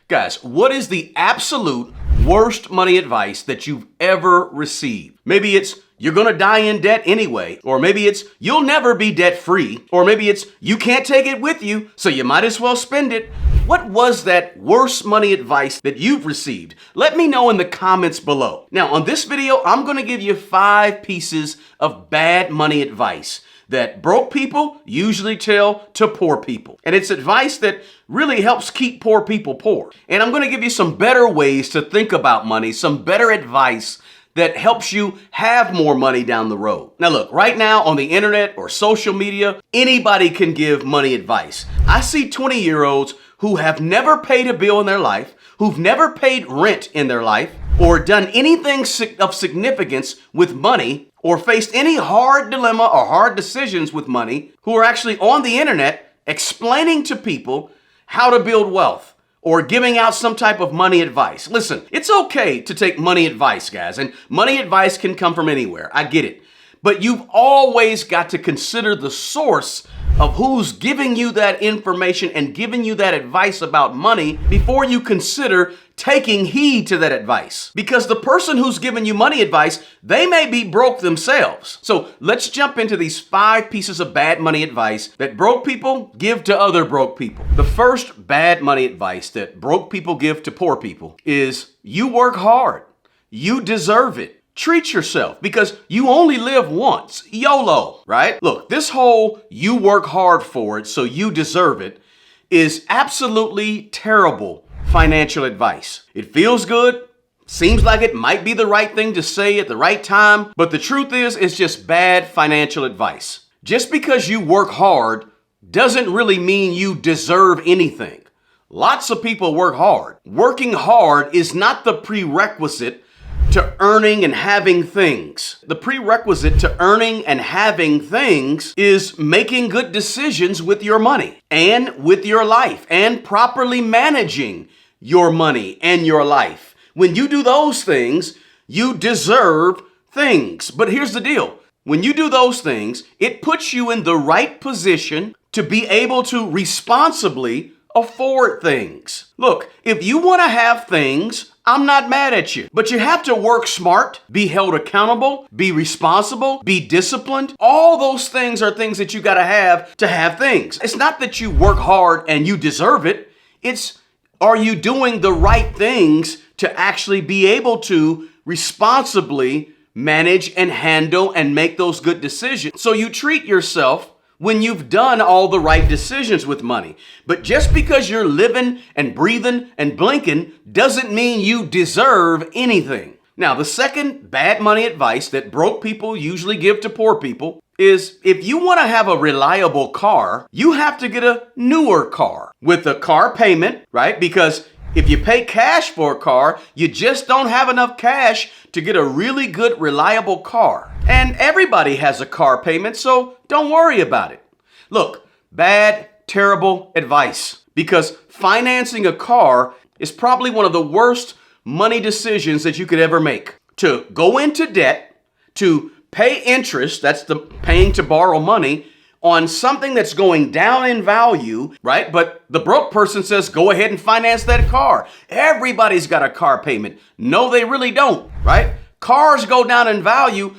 Guys, what is the absolute worst money advice that you've ever received? Maybe it's you're gonna die in debt anyway, or maybe it's you'll never be debt free, or maybe it's you can't take it with you, so you might as well spend it. What was that worst money advice that you've received? Let me know in the comments below. Now, on this video, I'm gonna give you 5 pieces of bad money advice that broke people usually tell to poor people. And it's advice that really helps keep poor people poor. And I'm gonna give you some better ways to think about money, some better advice that helps you have more money down the road. Now look, right now on the internet or social media, anybody can give money advice. I see 20-year-olds who have never paid a bill in their life, who've never paid rent in their life, or done anything of significance with money, or faced any hard dilemma or hard decisions with money, who are actually on the internet explaining to people how to build wealth or giving out some type of money advice. Listen, it's okay to take money advice, guys, and money advice can come from anywhere. I get it. But you've always got to consider the source of who's giving you that information and giving you that advice about money before you consider taking heed to that advice. Because the person who's giving you money advice, they may be broke themselves. So let's jump into these 5 pieces of bad money advice that broke people give to other broke people. The first bad money advice that broke people give to poor people is you work hard. You deserve it. Treat yourself because you only live once. YOLO, right? Look, this whole you work hard for it so you deserve it is absolutely terrible financial advice. It feels good, seems like it might be the right thing to say at the right time, but the truth is it's just bad financial advice. Just because you work hard doesn't really mean you deserve anything. Lots of people work hard. Working hard is not the prerequisite to earning and having things. The prerequisite to earning and having things is making good decisions with your money and with your life and properly managing your money and your life. When you do those things, you deserve things. But here's the deal. When you do those things, it puts you in the right position to be able to responsibly afford things. Look, if you want to have things, I'm not mad at you, but you have to work smart, be held accountable, be responsible, be disciplined. All those things are things that you got to have things. It's not that you work hard and you deserve it. It's, are you doing the right things to actually be able to responsibly manage and handle and make those good decisions? So you treat yourself when you've done all the right decisions with money. But just because you're living and breathing and blinking doesn't mean you deserve anything. Now, the second bad money advice that broke people usually give to poor people is if you want to have a reliable car, you have to get a newer car with a car payment, right? Because if you pay cash for a car, you just don't have enough cash to get a really good, reliable car. And everybody has a car payment, so don't worry about it. Look, bad, terrible advice, because financing a car is probably one of the worst money decisions that you could ever make. To go into debt, to pay interest, that's the paying to borrow money, on something that's going down in value, right? But the broke person says, go ahead and finance that car. Everybody's got a car payment. No, they really don't, right? Cars go down in value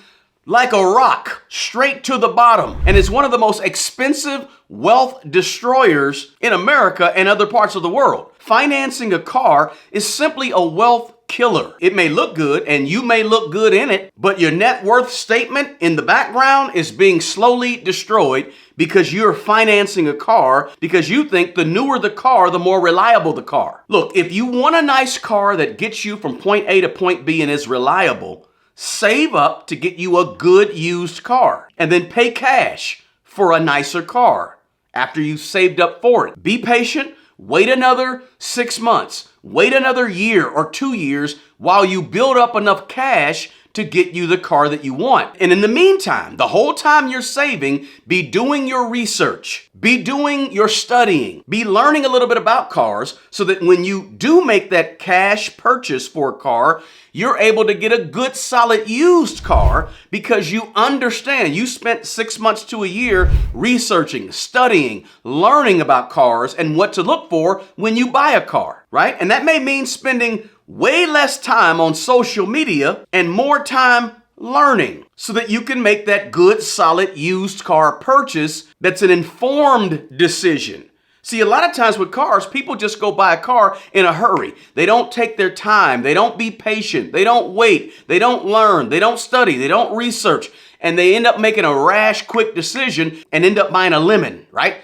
like a rock, straight to the bottom. And it's one of the most expensive wealth destroyers in America and other parts of the world. Financing a car is simply a wealth killer. It may look good and you may look good in it, but your net worth statement in the background is being slowly destroyed because you're financing a car because you think the newer the car, the more reliable the car. Look, if you want a nice car that gets you from point A to point B and is reliable, save up to get you a good used car and then pay cash for a nicer car after you've saved up for it. Be patient. Wait another 6 months, wait another year or 2 years while you build up enough cash to get you the car that you want. And in the meantime, the whole time you're saving, be doing your research, be doing your studying, be learning a little bit about cars so that when you do make that cash purchase for a car, you're able to get a good solid used car because you understand you spent 6 months to a year researching, studying, learning about cars and what to look for when you buy a car. right? And that may mean spending way less time on social media and more time learning so that you can make that good, solid used car purchase that's an informed decision. See, a lot of times with cars, people just go buy a car in a hurry. They don't take their time. They don't be patient. They don't wait. They don't learn. They don't study. They don't research. And they end up making a rash, quick decision and end up buying a lemon, right?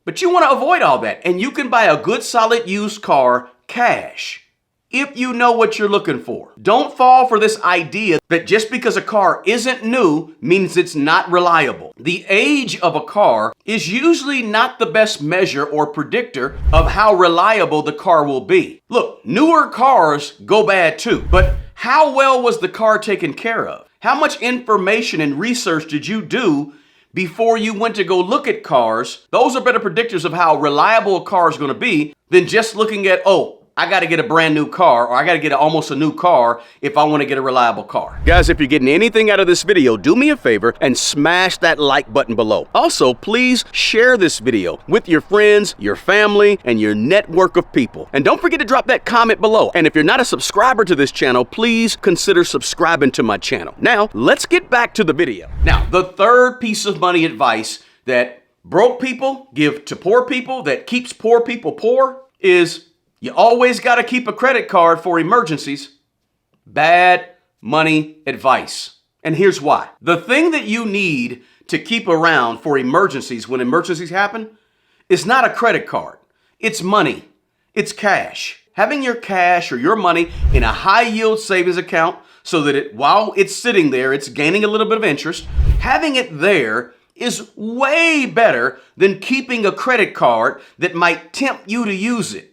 But you want to avoid all that. And you can buy a good, solid used car cash if you know what you're looking for. Don't fall for this idea that just because a car isn't new means it's not reliable. The age of a car is usually not the best measure or predictor of how reliable the car will be. Look, newer cars go bad too, but how well was the car taken care of? How much information and research did you do before you went to go look at cars? Those are better predictors of how reliable a car is going to be than just looking at, oh, I got to get a brand new car, or I got to get almost a new car if I want to get a reliable car. Guys, if you're getting anything out of this video, do me a favor and smash that like button below. Also, please share this video with your friends, your family, and your network of people. And don't forget to drop that comment below. And if you're not a subscriber to this channel, please consider subscribing to my channel. Now, let's get back to the video. Now, the third piece of money advice that broke people give to poor people that keeps poor people poor is you always got to keep a credit card for emergencies. Bad money advice. And here's why. The thing that you need to keep around for emergencies when emergencies happen is not a credit card. It's money. It's cash. Having your cash or your money in a high yield savings account so that while it's sitting there, it's gaining a little bit of interest. Having it there is way better than keeping a credit card that might tempt you to use it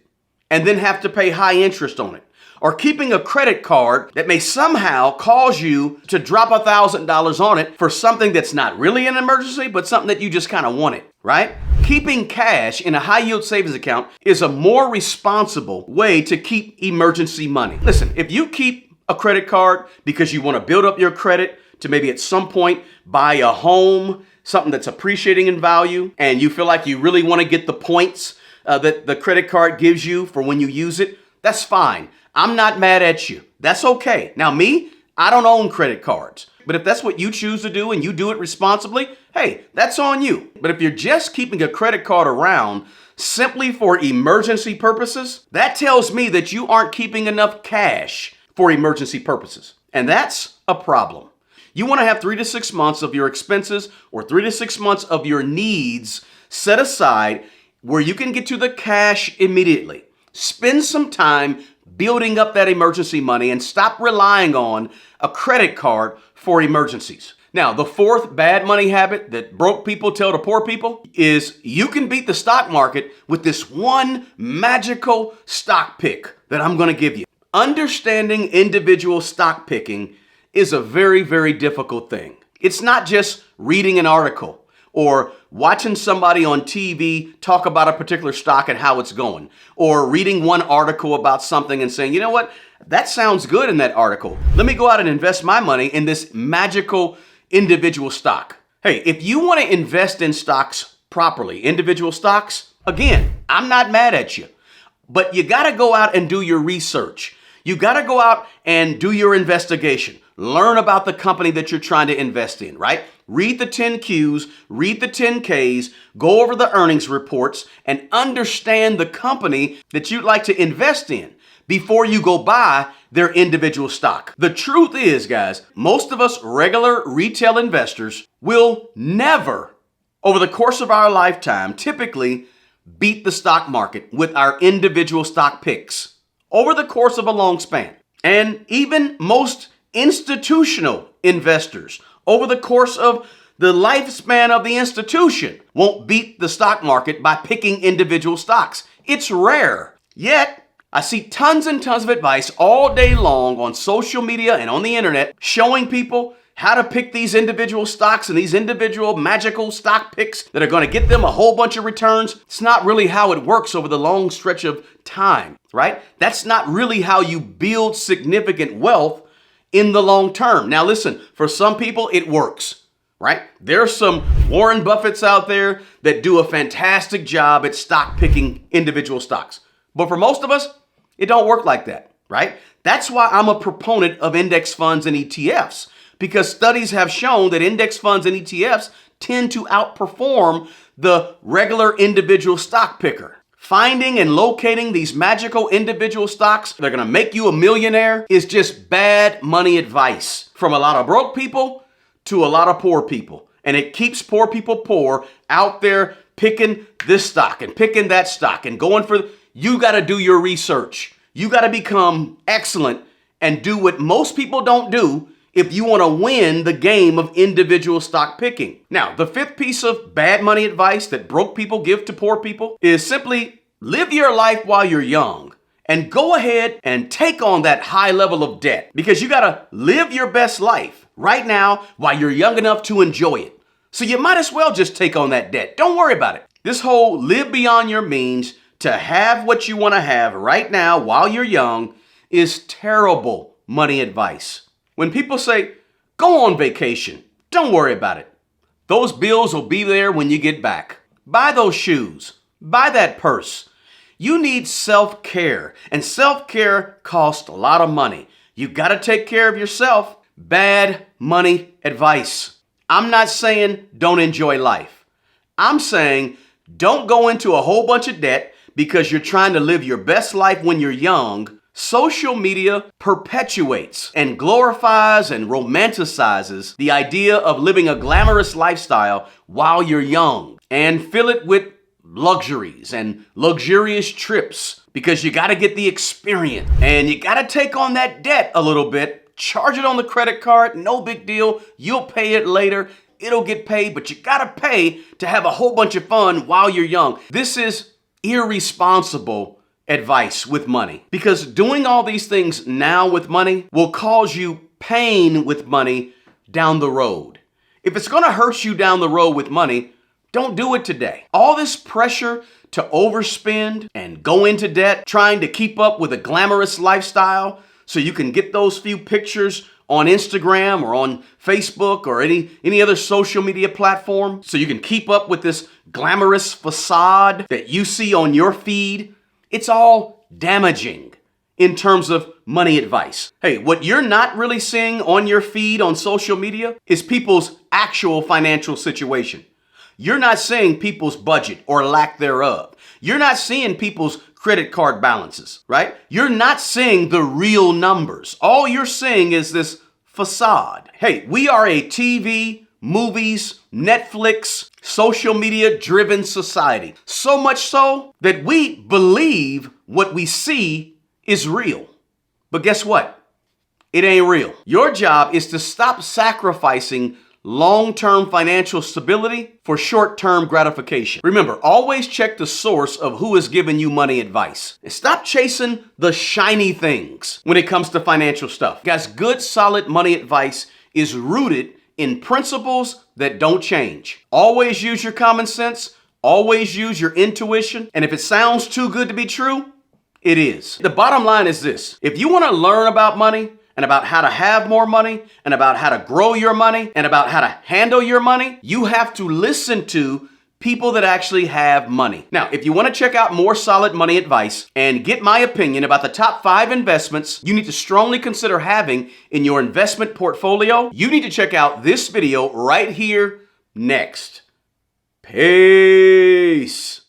and then have to pay high interest on it. Or keeping a credit card that may somehow cause you to drop $1,000 on it for something that's not really an emergency, but something that you just kind of wanted, right? Keeping cash in a high yield savings account is a more responsible way to keep emergency money. Listen, if you keep a credit card because you want to build up your credit to maybe at some point buy a home, something that's appreciating in value, and you feel like you really want to get the points that the credit card gives you for when you use it, that's fine. I'm not mad at you. That's okay. Now me, I don't own credit cards. But if that's what you choose to do and you do it responsibly, hey, that's on you. But if you're just keeping a credit card around simply for emergency purposes, that tells me that you aren't keeping enough cash for emergency purposes. And that's a problem. You want to have 3 to 6 months of your expenses or 3 to 6 months of your needs set aside where you can get to the cash immediately. Spend some time building up that emergency money and stop relying on a credit card for emergencies. Now, the fourth bad money habit that broke people tell to poor people is you can beat the stock market with this one magical stock pick that I'm going to give you. Understanding individual stock picking is a very, very difficult thing. It's not just reading an article or watching somebody on TV talk about a particular stock and how it's going, or reading one article about something and saying, you know what, that sounds good in that article. Let me go out and invest my money in this magical individual stock. Hey, if you want to invest in stocks properly, individual stocks, again, I'm not mad at you, but you got to go out and do your research. You got to go out and do your investigation. Learn about the company that you're trying to invest in, right? Read the 10Qs, read the 10Ks, go over the earnings reports, and understand the company that you'd like to invest in before you go buy their individual stock. The truth is, guys, most of us regular retail investors will never, over the course of our lifetime, typically beat the stock market with our individual stock picks over the course of a long span. And even most institutional investors over the course of the lifespan of the institution won't beat the stock market by picking individual stocks. It's rare. Yet, I see tons and tons of advice all day long on social media and on the internet showing people how to pick these individual stocks and these individual magical stock picks that are going to get them a whole bunch of returns. It's not really how it works over the long stretch of time, right? That's not really how you build significant wealth in the long term. Now listen, for some people it works, right? There's some Warren Buffetts out there that do a fantastic job at stock picking individual stocks. But for most of us, It don't work like that, right? That's why I'm a proponent of index funds and ETFs, because studies have shown that index funds and ETFs tend to outperform the regular individual stock picker. Finding and locating these magical individual stocks that are going to make you a millionaire is just bad money advice from a lot of broke people to a lot of poor people. And it keeps poor people poor out there picking this stock and picking that stock and going for, you got to do your research. You got to become excellent and do what most people don't do if you want to win the game of individual stock picking. Now, the fifth piece of bad money advice that broke people give to poor people is simply live your life while you're young and go ahead and take on that high level of debt, because you got to live your best life right now while you're young enough to enjoy it. So you might as well just take on that debt. Don't worry about it. This whole live beyond your means to have what you want to have right now while you're young is terrible money advice. When people say, go on vacation, don't worry about it. Those bills will be there when you get back. Buy those shoes. Buy that purse. You need self-care, and self-care costs a lot of money. You got to take care of yourself. Bad money advice. I'm not saying don't enjoy life. I'm saying don't go into a whole bunch of debt because you're trying to live your best life when you're young. Social media perpetuates and glorifies and romanticizes the idea of living a glamorous lifestyle while you're young, and fill it with luxuries and luxurious trips because you got to get the experience and you got to take on that debt a little bit, charge it on the credit card, no big deal. You'll pay it later. It'll get paid, but you got to pay to have a whole bunch of fun while you're young. This is irresponsible advice with money, because doing all these things now with money will cause you pain with money down the road. If it's going to hurt you down the road with money, don't do it today. All this pressure to overspend and go into debt, trying to keep up with a glamorous lifestyle so you can get those few pictures on Instagram or on Facebook or any other social media platform, so you can keep up with this glamorous facade that you see on your feed. It's all damaging in terms of money advice. Hey, what you're not really seeing on your feed on social media is people's actual financial situation. You're not seeing people's budget or lack thereof. You're not seeing people's credit card balances, right? You're not seeing the real numbers. All you're seeing is this facade. Hey, we are a TV, movies, Netflix, social media driven society. So much so that we believe what we see is real. But guess what? It ain't real. Your job is to stop sacrificing long-term financial stability for short-term gratification. Remember, always check the source of who is giving you money advice. And stop chasing the shiny things when it comes to financial stuff. Guys, good, solid money advice is rooted in principles that don't change. Always use your common sense. Always use your intuition. And if it sounds too good to be true, it is. The bottom line is this. If you want to learn about money, and about how to have more money, and about how to grow your money, and about how to handle your money, you have to listen to people that actually have money. Now, if you want to check out more solid money advice and get my opinion about the top 5 investments you need to strongly consider having in your investment portfolio, you need to check out this video right here next. Peace.